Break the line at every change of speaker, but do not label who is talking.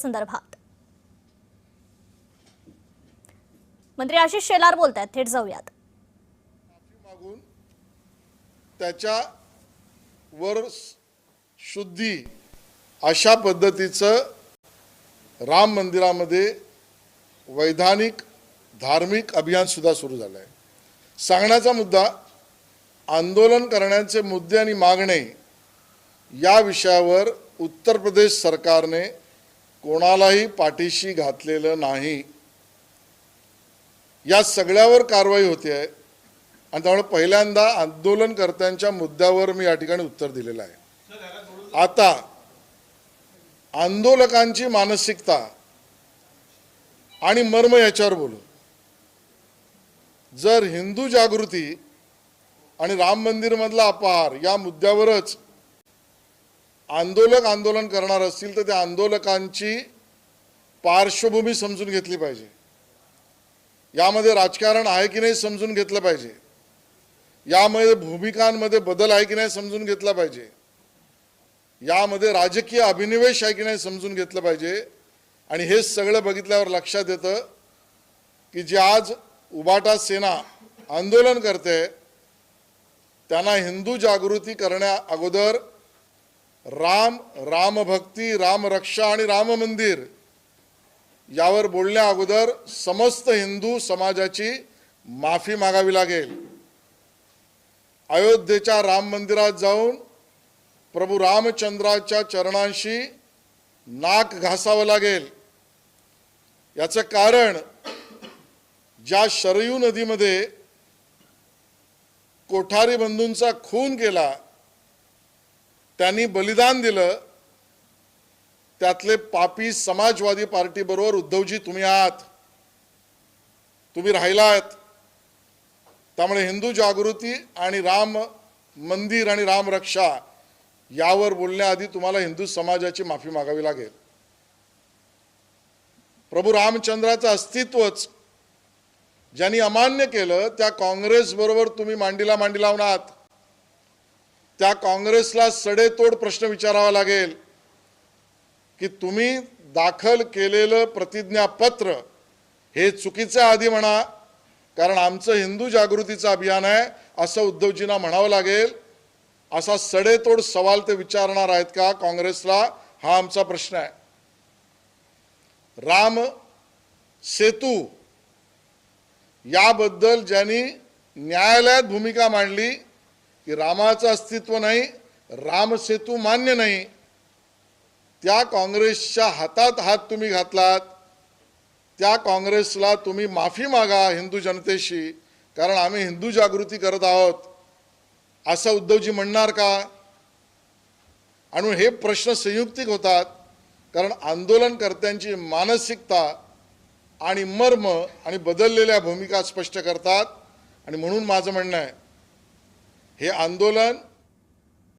संदर्भात मंत्री आशिष शेलार बोलतात, थेट जाऊयात।
मागून त्याच्या वर शुद्धी अशा पद्धतीचं राम मंदिरामध्ये वैधानिक धार्मिक अभियान सुद्धा सुरू झालं आहे। सांगण्याचा मुद्दा, आंदोलन करण्याचे मुद्दे आणि मागणे या विषयावर उत्तर प्रदेश सरकारने कोणालाही पाठीशी घातलेलं नाही। या सगळ्यावर कारवाई होते आहे आणि त्यामुळे पहिल्यांदा आंदोलनकर्त्यांच्या मुद्द्यावर मी या ठिकाणी उत्तर दिलेलं आहे। आता आंदोलकांची मानसिकता आणि मर्म याच्यावर बोलू। जर हिंदू जागृती आणि राम मंदिर मधला अपहार या मुद्द्यावरच आंदोलक आंदोलन करणार असतील तर त्या आंदोलकांची पार्श्वभूमी समजून घेतली पाहिजे। यामध्ये राजकारण आहे की नाही समजून घेतलं पाहिजे। यामध्ये भूमिकांमध्ये बदल आहे की नाही समजून घेतला पाहिजे। यामध्ये राजकीय अभिनिवेश आहे की नाही समजून घेतलं पाहिजे। आणि हे सगळं बघितल्यावर लक्षात येतं की जे आज उबाटा सेना आंदोलन करते त्यांना हिंदू जागृती करण्या अगोदर राम, रामभक्ती, रामरक्षा आणि राम मंदिर यावर बोलण्या अगोदर समस्त हिंदू समाजाची माफी मागावी लागेल। अयोध्येच्या राम मंदिरात जाऊन प्रभू रामचंद्राच्या चरणांशी नाक घासावं लागेल। याचं कारण, ज्या शरयू नदीमध्ये कोठारी बंधूंचा खून केला, त्यांनी बलिदान दिलं, त्यातले पापी समाजवादी पार्टी बरोबर उद्धवजी तुम्ही आहात, तुम्ही राहिलात। त्यामुळे हिंदू जागृती आणि राम मंदिर आणि राम रक्षा यावर बोलण्याआधी तुम्हाला हिंदू समाजाची माफी मागावी लागेल। प्रभू रामचंद्राचं अस्तित्वच ज्यांनी अमान्य केलं त्या काँग्रेस बरोबर तुम्ही मांडीला मांडी लावून आहात। त्या काँग्रेसला सडेतोड प्रश्न विचारावा लागेल की तुम्ही दाखल केलेलं प्रतिज्ञापत्र हे चुकीचं आधी म्हणा, कारण आमचं हिंदू जागृतीचं अभियान आहे असं उद्धवजींना म्हणावं लागेल। असा सडेतोड सवाल ते विचारणार आहेत का काँग्रेसला, हा आमचा प्रश्न आहे। राम सेतू याबद्दल ज्यांनी न्यायालयात भूमिका मांडली की रामाचं अस्तित्व नाही, राम सेतू मान्य नाही, त्या काँग्रेसच्या हातात हात तुम्ही घातलात। त्या काँग्रेसला तुम्ही माफी मागा हिंदू जनतेशी, कारण आम्ही हिंदू जागृती करत आहोत असं उद्धवजी म्हणणार का? आणि हे प्रश्न संयुक्तिक होतात कारण आंदोलनकर्त्यांची मानसिकता आणि मर्म आणि बदललेल्या भूमिका स्पष्ट करतात। आणि म्हणून माझं म्हणणं आहे, हे आंदोलन